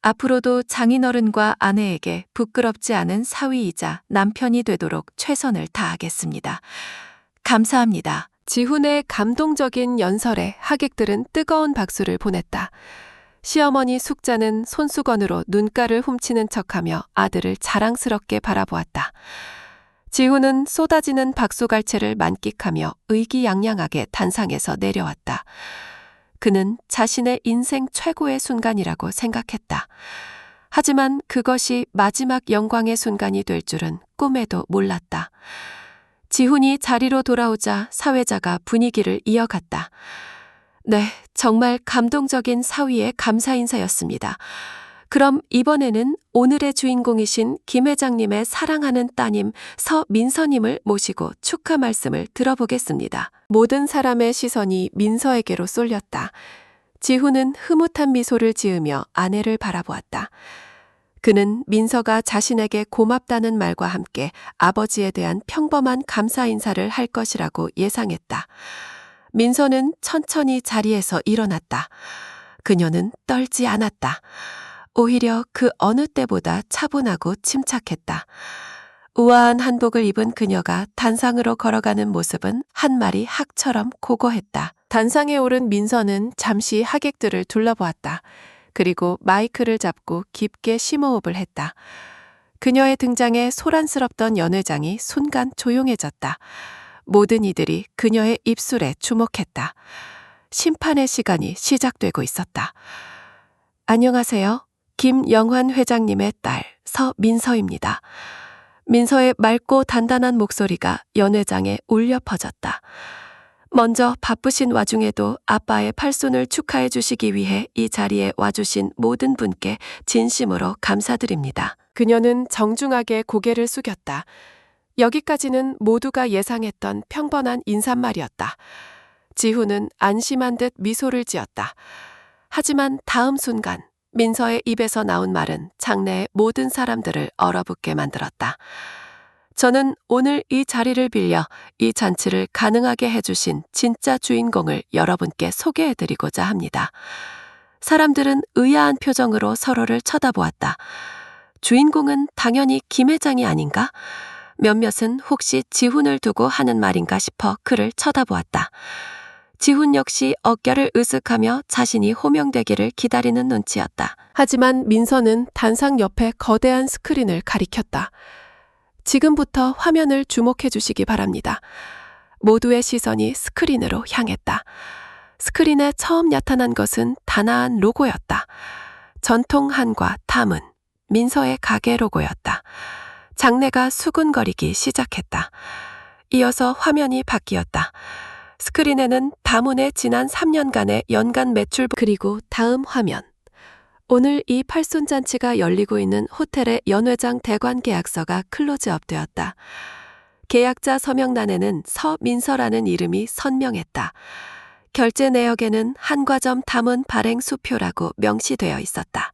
앞으로도 장인어른과 아내에게 부끄럽지 않은 사위이자 남편이 되도록 최선을 다하겠습니다. 감사합니다. 지훈의 감동적인 연설에 하객들은 뜨거운 박수를 보냈다. 시어머니 숙자는 손수건으로 눈가를 훔치는 척하며 아들을 자랑스럽게 바라보았다. 지훈은 쏟아지는 박수갈채를 만끽하며 의기양양하게 단상에서 내려왔다. 그는 자신의 인생 최고의 순간이라고 생각했다. 하지만 그것이 마지막 영광의 순간이 될 줄은 꿈에도 몰랐다. 지훈이 자리로 돌아오자 사회자가 분위기를 이어갔다. 네, 정말 감동적인 사위의 감사 인사였습니다. 그럼 이번에는 오늘의 주인공이신 김 회장님의 사랑하는 따님 서민서님을 모시고 축하 말씀을 들어보겠습니다. 모든 사람의 시선이 민서에게로 쏠렸다. 지훈은 흐뭇한 미소를 지으며 아내를 바라보았다. 그는 민서가 자신에게 고맙다는 말과 함께 아버지에 대한 평범한 감사 인사를 할 것이라고 예상했다. 민서는 천천히 자리에서 일어났다. 그녀는 떨지 않았다. 오히려 그 어느 때보다 차분하고 침착했다. 우아한 한복을 입은 그녀가 단상으로 걸어가는 모습은 한 마리 학처럼 고고했다. 단상에 오른 민서는 잠시 하객들을 둘러보았다. 그리고 마이크를 잡고 깊게 심호흡을 했다. 그녀의 등장에 소란스럽던 연 회장이 순간 조용해졌다. 모든 이들이 그녀의 입술에 주목했다. 심판의 시간이 시작되고 있었다. 안녕하세요. 김영환 회장님의 딸 서민서입니다. 민서의 맑고 단단한 목소리가 연 회장에 울려 퍼졌다. 먼저 바쁘신 와중에도 아빠의 팔순을 축하해 주시기 위해 이 자리에 와주신 모든 분께 진심으로 감사드립니다. 그녀는 정중하게 고개를 숙였다. 여기까지는 모두가 예상했던 평범한 인사말이었다. 지훈은 안심한 듯 미소를 지었다. 하지만 다음 순간 민서의 입에서 나온 말은 장내의 모든 사람들을 얼어붙게 만들었다. 저는 오늘 이 자리를 빌려 이 잔치를 가능하게 해주신 진짜 주인공을 여러분께 소개해드리고자 합니다. 사람들은 의아한 표정으로 서로를 쳐다보았다. 주인공은 당연히 김 회장이 아닌가? 몇몇은 혹시 지훈을 두고 하는 말인가 싶어 그를 쳐다보았다. 지훈 역시 어깨를 으쓱하며 자신이 호명되기를 기다리는 눈치였다. 하지만 민서는 단상 옆에 거대한 스크린을 가리켰다. 지금부터 화면을 주목해 주시기 바랍니다. 모두의 시선이 스크린으로 향했다. 스크린에 처음 나타난 것은 단아한 로고였다. 전통 한과 담은 민서의 가게 로고였다. 장내가 수군거리기 시작했다. 이어서 화면이 바뀌었다. 스크린에는 다문의 지난 3년간의 연간 매출 그리고 다음 화면. 오늘 이 팔순잔치가 열리고 있는 호텔의 연회장 대관 계약서가 클로즈업 되었다. 계약자 서명란에는 서민서라는 이름이 선명했다. 결제 내역에는 한과점 담은 발행 수표라고 명시되어 있었다.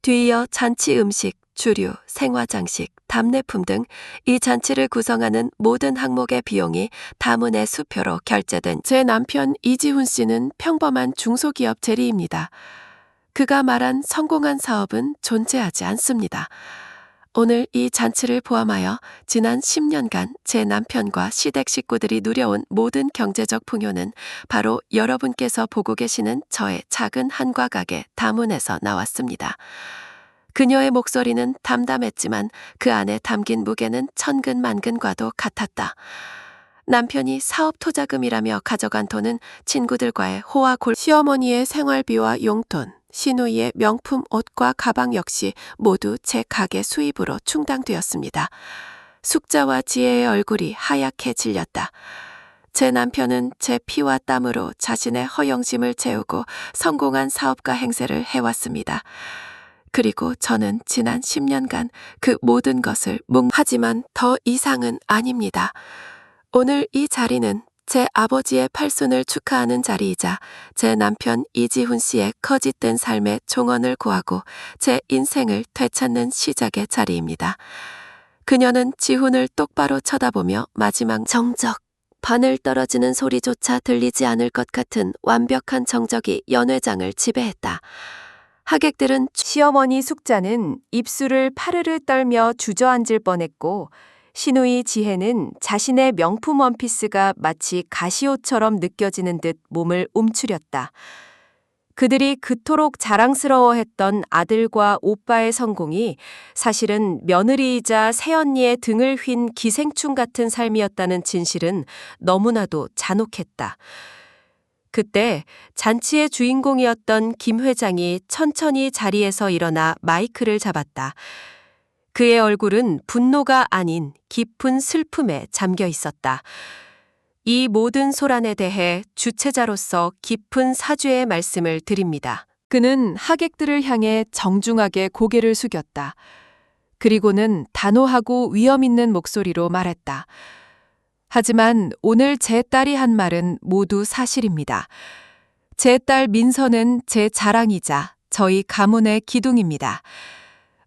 뒤이어 잔치 음식, 주류, 생화장식, 답례품 등 이 잔치를 구성하는 모든 항목의 비용이 담은의 수표로 결제된 제 남편 이지훈 씨는 평범한 중소기업 재리입니다. 그가 말한 성공한 사업은 존재하지 않습니다. 오늘 이 잔치를 포함하여 지난 10년간 제 남편과 시댁 식구들이 누려온 모든 경제적 풍요는 바로 여러분께서 보고 계시는 저의 작은 한과 가게 담은에서 나왔습니다. 그녀의 목소리는 담담했지만 그 안에 담긴 무게는 천근만근과도 같았다. 남편이 사업 투자금이라며 가져간 돈은 친구들과의 호화 시어머니의 생활비와 용돈, 시누이의 명품 옷과 가방 역시 모두 제 가게 수입으로 충당되었습니다. 숙자와 지혜의 얼굴이 하얗게 질렸다. 제 남편은 제 피와 땀으로 자신의 허영심을 채우고 성공한 사업가 행세를 해왔습니다. 그리고 저는 지난 10년간 그 모든 것을 하지만 더 이상은 아닙니다. 오늘 이 자리는 제 아버지의 팔순을 축하하는 자리이자 제 남편 이지훈 씨의 거짓된 삶의 종언을 구하고 제 인생을 되찾는 시작의 자리입니다. 그녀는 지훈을 똑바로 쳐다보며 마지막 정적, 바늘 떨어지는 소리조차 들리지 않을 것 같은 완벽한 정적이 연회장을 지배했다. 하객들은 시어머니 숙자는 입술을 파르르 떨며 주저앉을 뻔했고 시누이 지혜는 자신의 명품 원피스가 마치 가시옷처럼 느껴지는 듯 몸을 움츠렸다. 그들이 그토록 자랑스러워했던 아들과 오빠의 성공이 사실은 며느리이자 새언니의 등을 휜 기생충 같은 삶이었다는 진실은 너무나도 잔혹했다. 그때 잔치의 주인공이었던 김 회장이 천천히 자리에서 일어나 마이크를 잡았다. 그의 얼굴은 분노가 아닌 깊은 슬픔에 잠겨 있었다. 이 모든 소란에 대해 주최자로서 깊은 사죄의 말씀을 드립니다. 그는 하객들을 향해 정중하게 고개를 숙였다. 그리고는 단호하고 위험 있는 목소리로 말했다. 하지만 오늘 제 딸이 한 말은 모두 사실입니다. 제 딸 민서는 제 자랑이자 저희 가문의 기둥입니다.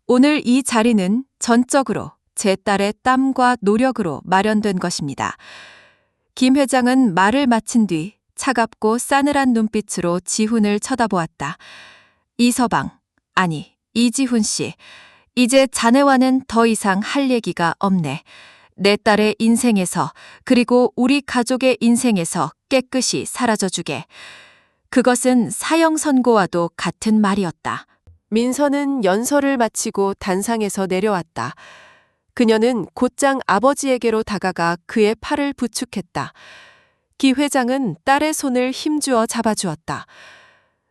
오늘 이 자리는 전적으로 제 딸의 땀과 노력으로 마련된 것입니다. 김 회장은 말을 마친 뒤 차갑고 싸늘한 눈빛으로 지훈을 쳐다보았다. 이서방, 아니 이지훈 씨, 이제 자네와는 더 이상 할 얘기가 없네. 내 딸의 인생에서 그리고 우리 가족의 인생에서 깨끗이 사라져주게. 그것은 사형 선고와도 같은 말이었다. 민서는 연설을 마치고 단상에서 내려왔다. 그녀는 곧장 아버지에게로 다가가 그의 팔을 부축했다. 기 회장은 딸의 손을 힘주어 잡아주었다.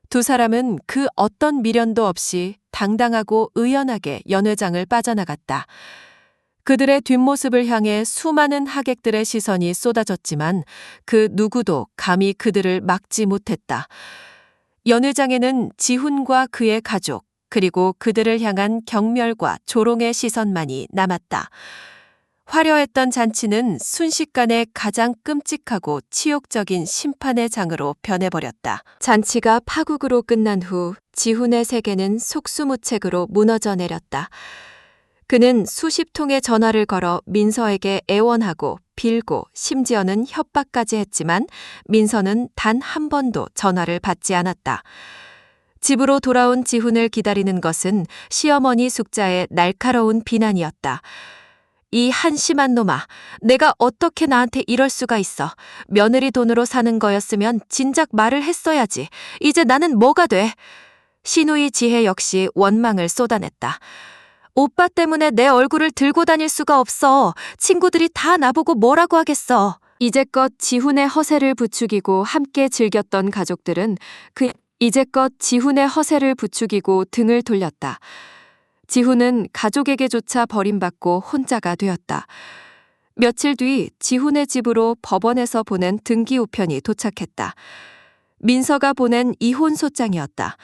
두 사람은 그 어떤 미련도 없이 당당하고 의연하게 연회장을 빠져나갔다. 그들의 뒷모습을 향해 수많은 하객들의 시선이 쏟아졌지만 그 누구도 감히 그들을 막지 못했다. 연회장에는 지훈과 그의 가족, 그리고 그들을 향한 경멸과 조롱의 시선만이 남았다. 화려했던 잔치는 순식간에 가장 끔찍하고 치욕적인 심판의 장으로 변해버렸다. 잔치가 파국으로 끝난 후 지훈의 세계는 속수무책으로 무너져 내렸다. 그는 수십 통의 전화를 걸어 민서에게 애원하고 빌고 심지어는 협박까지 했지만 민서는 단 한 번도 전화를 받지 않았다. 집으로 돌아온 지훈을 기다리는 것은 시어머니 숙자의 날카로운 비난이었다. 이 한심한 놈아, 내가 어떻게 나한테 이럴 수가 있어. 며느리 돈으로 사는 거였으면 진작 말을 했어야지. 이제 나는 뭐가 돼? 신우이 지혜 역시 원망을 쏟아냈다. 오빠 때문에 내 얼굴을 들고 다닐 수가 없어. 친구들이 다 나보고 뭐라고 하겠어. 이제껏 지훈의 허세를 부추기고 함께 즐겼던 가족들은 이제껏 지훈의 허세를 부추기고 등을 돌렸다. 지훈은 가족에게조차 버림받고 혼자가 되었다. 며칠 뒤 지훈의 집으로 법원에서 보낸 등기우편이 도착했다. 민서가 보낸 이혼 소장이었다.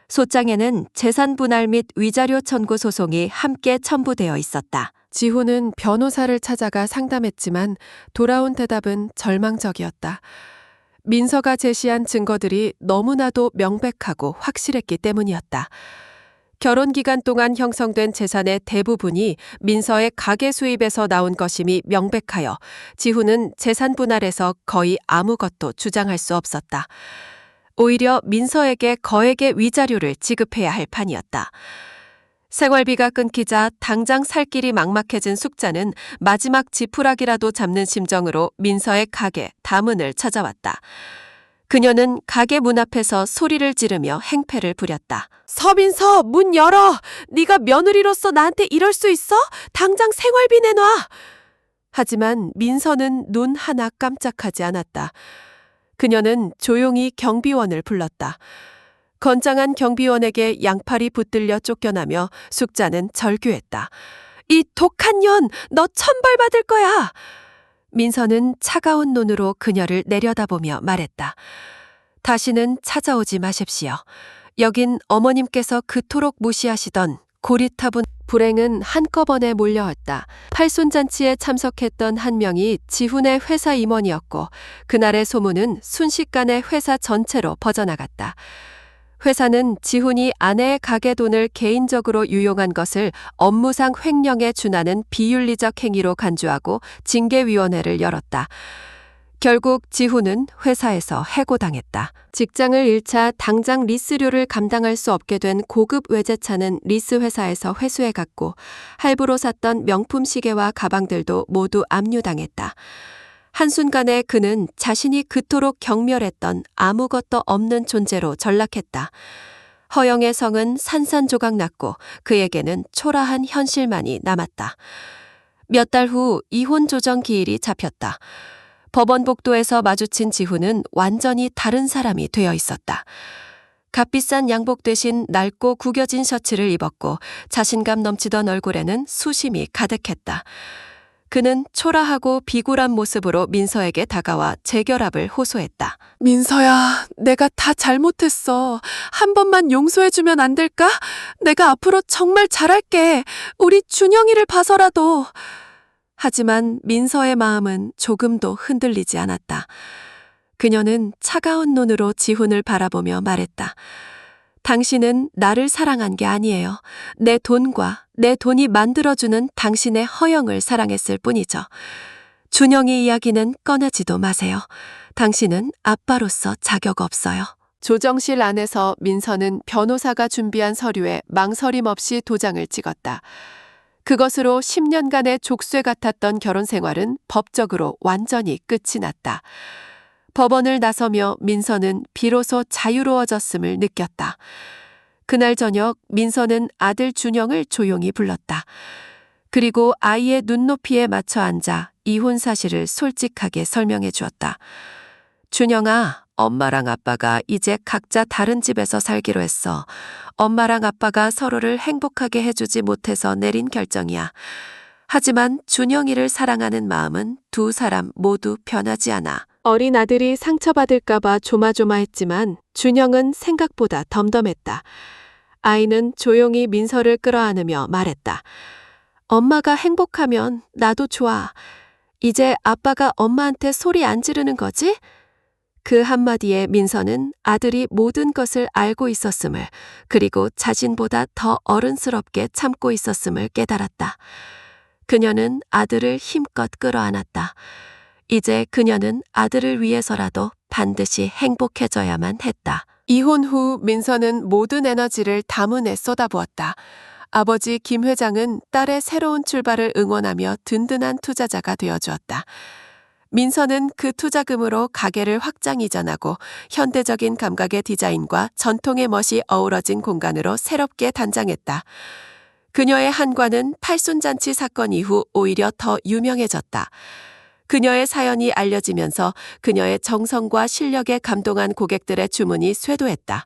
소장에는 재산 분할 및 위자료 청구 소송이 함께 첨부되어 있었다. 지훈은 변호사를 찾아가 상담했지만 돌아온 대답은 절망적이었다. 민서가 제시한 증거들이 너무나도 명백하고 확실했기 때문이었다. 결혼 기간 동안 형성된 재산의 대부분이 민서의 가계 수입에서 나온 것임이 명백하여 지훈은 재산 분할에서 거의 아무것도 주장할 수 없었다. 오히려 민서에게 거액의 위자료를 지급해야 할 판이었다. 생활비가 끊기자 당장 살 길이 막막해진 숙자는 마지막 지푸라기라도 잡는 심정으로 민서의 가게 다문을 찾아왔다. 그녀는 가게 문 앞에서 소리를 지르며 행패를 부렸다. 서민서, 문 열어! 네가 며느리로서 나한테 이럴 수 있어? 당장 생활비 내놔! 하지만 민서는 눈 하나 깜짝하지 않았다. 그녀는 조용히 경비원을 불렀다. 건장한 경비원에게 양팔이 붙들려 쫓겨나며 숙자는 절규했다. 이 독한 년, 너 천벌받을 거야! 민서는 차가운 눈으로 그녀를 내려다보며 말했다. 다시는 찾아오지 마십시오. 여긴 어머님께서 그토록 무시하시던 고리타분 불행은 한꺼번에 몰려왔다. 팔손잔치에 참석했던 한 명이 지훈의 회사 임원이었고 그날의 소문은 순식간에 회사 전체로 퍼져나갔다. 회사는 지훈이 아내의 가게 돈을 개인적으로 유용한 것을 업무상 횡령에 준하는 비윤리적 행위로 간주하고 징계위원회를 열었다. 결국 지훈은 회사에서 해고당했다. 직장을 잃자 당장 리스료를 감당할 수 없게 된 고급 외제차는 리스 회사에서 회수해갔고 할부로 샀던 명품 시계와 가방들도 모두 압류당했다. 한순간에 그는 자신이 그토록 경멸했던 아무것도 없는 존재로 전락했다. 허영의 성은 산산조각 났고 그에게는 초라한 현실만이 남았다. 몇 달 후 이혼 조정 기일이 잡혔다. 법원 복도에서 마주친 지훈은 완전히 다른 사람이 되어 있었다. 값비싼 양복 대신 낡고 구겨진 셔츠를 입었고 자신감 넘치던 얼굴에는 수심이 가득했다. 그는 초라하고 비굴한 모습으로 민서에게 다가와 재결합을 호소했다. 민서야, 내가 다 잘못했어. 한 번만 용서해주면 안 될까? 내가 앞으로 정말 잘할게. 우리 준영이를 봐서라도. 하지만 민서의 마음은 조금도 흔들리지 않았다. 그녀는 차가운 눈으로 지훈을 바라보며 말했다. 당신은 나를 사랑한 게 아니에요. 내 돈과 내 돈이 만들어주는 당신의 허영을 사랑했을 뿐이죠. 준영이 이야기는 꺼내지도 마세요. 당신은 아빠로서 자격 없어요. 조정실 안에서 민서는 변호사가 준비한 서류에 망설임 없이 도장을 찍었다. 그것으로 10년간의 족쇄 같았던 결혼 생활은 법적으로 완전히 끝이 났다. 법원을 나서며 민서는 비로소 자유로워졌음을 느꼈다. 그날 저녁 민서는 아들 준영을 조용히 불렀다. 그리고 아이의 눈높이에 맞춰 앉아 이혼 사실을 솔직하게 설명해 주었다. 준영아, 엄마랑 아빠가 이제 각자 다른 집에서 살기로 했어. 엄마랑 아빠가 서로를 행복하게 해주지 못해서 내린 결정이야. 하지만 준영이를 사랑하는 마음은 두 사람 모두 변하지 않아. 어린 아들이 상처받을까봐 조마조마했지만 준영은 생각보다 덤덤했다. 아이는 조용히 민서를 끌어안으며 말했다. 엄마가 행복하면 나도 좋아. 이제 아빠가 엄마한테 소리 안 지르는 거지? 그 한마디에 민서는 아들이 모든 것을 알고 있었음을, 그리고 자신보다 더 어른스럽게 참고 있었음을 깨달았다. 그녀는 아들을 힘껏 끌어안았다. 이제 그녀는 아들을 위해서라도 반드시 행복해져야만 했다. 이혼 후 민서는 모든 에너지를 다문에 쏟아부었다. 아버지 김 회장은 딸의 새로운 출발을 응원하며 든든한 투자자가 되어주었다. 민서는 그 투자금으로 가게를 확장 이전하고 현대적인 감각의 디자인과 전통의 멋이 어우러진 공간으로 새롭게 단장했다. 그녀의 한과는 팔순잔치 사건 이후 오히려 더 유명해졌다. 그녀의 사연이 알려지면서 그녀의 정성과 실력에 감동한 고객들의 주문이 쇄도했다.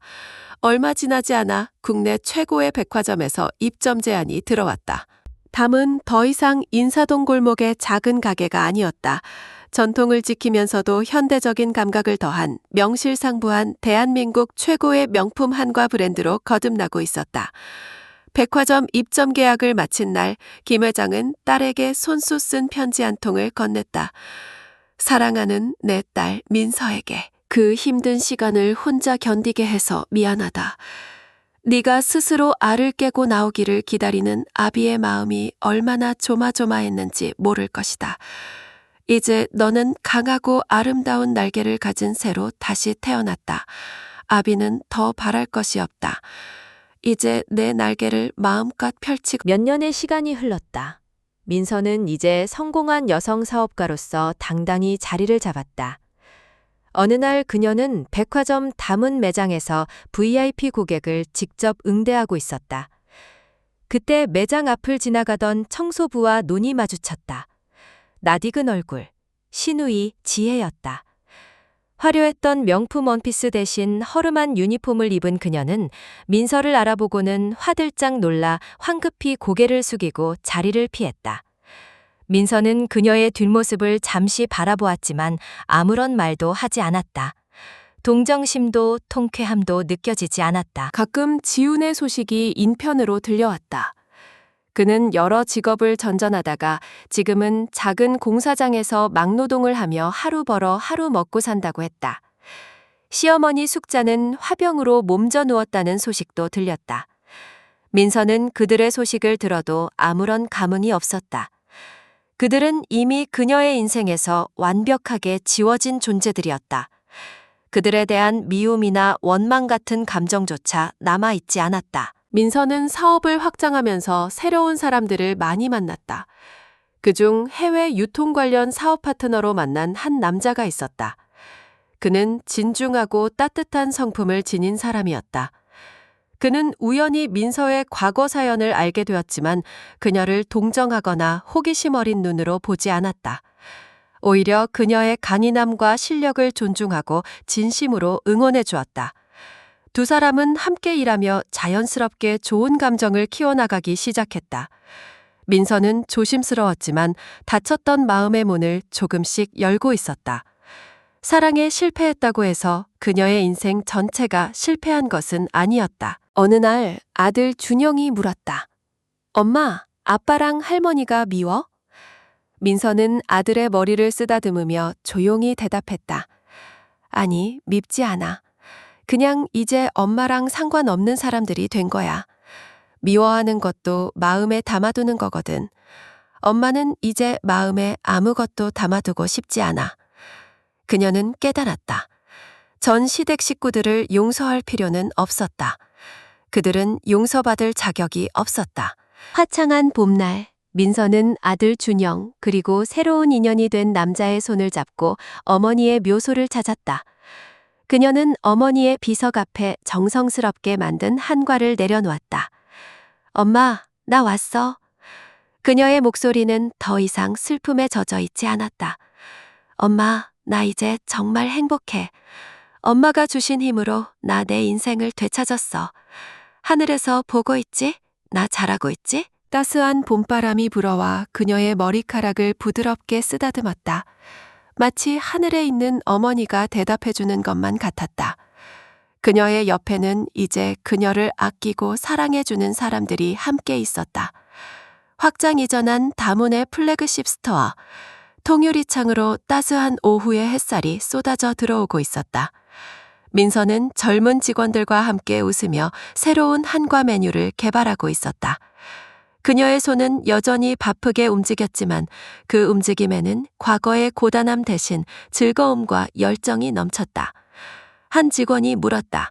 얼마 지나지 않아 국내 최고의 백화점에서 입점 제안이 들어왔다. 담은 더 이상 인사동 골목의 작은 가게가 아니었다. 전통을 지키면서도 현대적인 감각을 더한 명실상부한 대한민국 최고의 명품 한과 브랜드로 거듭나고 있었다. 백화점 입점 계약을 마친 날, 김 회장은 딸에게 손수 쓴 편지 한 통을 건넸다. 사랑하는 내 딸 민서에게 그 힘든 시간을 혼자 견디게 해서 미안하다. 네가 스스로 알을 깨고 나오기를 기다리는 아비의 마음이 얼마나 조마조마했는지 모를 것이다. 이제 너는 강하고 아름다운 날개를 가진 새로 다시 태어났다. 아비는 더 바랄 것이 없다. 이제 내 날개를 마음껏 펼치고. 몇 년의 시간이 흘렀다. 민서는 이제 성공한 여성 사업가로서 당당히 자리를 잡았다. 어느 날 그녀는 백화점 담은 매장에서 VIP 고객을 직접 응대하고 있었다. 그때 매장 앞을 지나가던 청소부와 눈이 마주쳤다. 낯익은 얼굴, 신우이 지혜였다. 화려했던 명품 원피스 대신 허름한 유니폼을 입은 그녀는 민서를 알아보고는 화들짝 놀라 황급히 고개를 숙이고 자리를 피했다. 민서는 그녀의 뒷모습을 잠시 바라보았지만 아무런 말도 하지 않았다. 동정심도 통쾌함도 느껴지지 않았다. 가끔 지훈의 소식이 인편으로 들려왔다. 그는 여러 직업을 전전하다가 지금은 작은 공사장에서 막노동을 하며 하루 벌어 하루 먹고 산다고 했다. 시어머니 숙자는 화병으로 몸져 누웠다는 소식도 들렸다. 민서는 그들의 소식을 들어도 아무런 감흥이 없었다. 그들은 이미 그녀의 인생에서 완벽하게 지워진 존재들이었다. 그들에 대한 미움이나 원망 같은 감정조차 남아있지 않았다. 민서는 사업을 확장하면서 새로운 사람들을 많이 만났다. 그중 해외 유통 관련 사업 파트너로 만난 한 남자가 있었다. 그는 진중하고 따뜻한 성품을 지닌 사람이었다. 그는 우연히 민서의 과거 사연을 알게 되었지만 그녀를 동정하거나 호기심 어린 눈으로 보지 않았다. 오히려 그녀의 강인함과 실력을 존중하고 진심으로 응원해 주었다. 두 사람은 함께 일하며 자연스럽게 좋은 감정을 키워나가기 시작했다. 민서는 조심스러웠지만 닫혔던 마음의 문을 조금씩 열고 있었다. 사랑에 실패했다고 해서 그녀의 인생 전체가 실패한 것은 아니었다. 어느 날 아들 준영이 물었다. 엄마, 아빠랑 할머니가 미워? 민서는 아들의 머리를 쓰다듬으며 조용히 대답했다. 아니, 밉지 않아. 그냥 이제 엄마랑 상관없는 사람들이 된 거야. 미워하는 것도 마음에 담아두는 거거든. 엄마는 이제 마음에 아무것도 담아두고 싶지 않아. 그녀는 깨달았다. 전 시댁 식구들을 용서할 필요는 없었다. 그들은 용서받을 자격이 없었다. 화창한 봄날, 민서는 아들 준영 그리고 새로운 인연이 된 남자의 손을 잡고 어머니의 묘소를 찾았다. 그녀는 어머니의 비석 앞에 정성스럽게 만든 한과를 내려놓았다. 엄마, 나 왔어. 그녀의 목소리는 더 이상 슬픔에 젖어 있지 않았다. 엄마, 나 이제 정말 행복해. 엄마가 주신 힘으로 나 내 인생을 되찾았어. 하늘에서 보고 있지? 나 잘하고 있지? 따스한 봄바람이 불어와 그녀의 머리카락을 부드럽게 쓰다듬었다. 마치 하늘에 있는 어머니가 대답해주는 것만 같았다. 그녀의 옆에는 이제 그녀를 아끼고 사랑해주는 사람들이 함께 있었다. 확장 이전한 다문의 플래그십 스토어. 통유리창으로 따스한 오후의 햇살이 쏟아져 들어오고 있었다. 민서는 젊은 직원들과 함께 웃으며 새로운 한과 메뉴를 개발하고 있었다. 그녀의 손은 여전히 바쁘게 움직였지만 그 움직임에는 과거의 고단함 대신 즐거움과 열정이 넘쳤다. 한 직원이 물었다.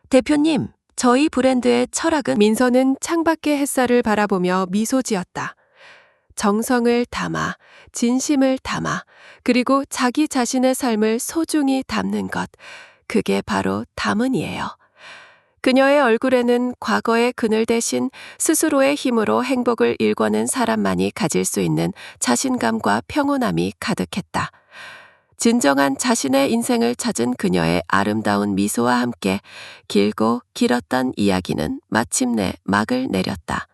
대표님, 저희 브랜드의 철학은 민서는 창밖의 햇살을 바라보며 미소 지었다. 정성을 담아, 진심을 담아, 그리고 자기 자신의 삶을 소중히 담는 것. 그게 바로 담은이에요. 그녀의 얼굴에는 과거의 그늘 대신 스스로의 힘으로 행복을 일궈낸 사람만이 가질 수 있는 자신감과 평온함이 가득했다. 진정한 자신의 인생을 찾은 그녀의 아름다운 미소와 함께 길고 길었던 이야기는 마침내 막을 내렸다.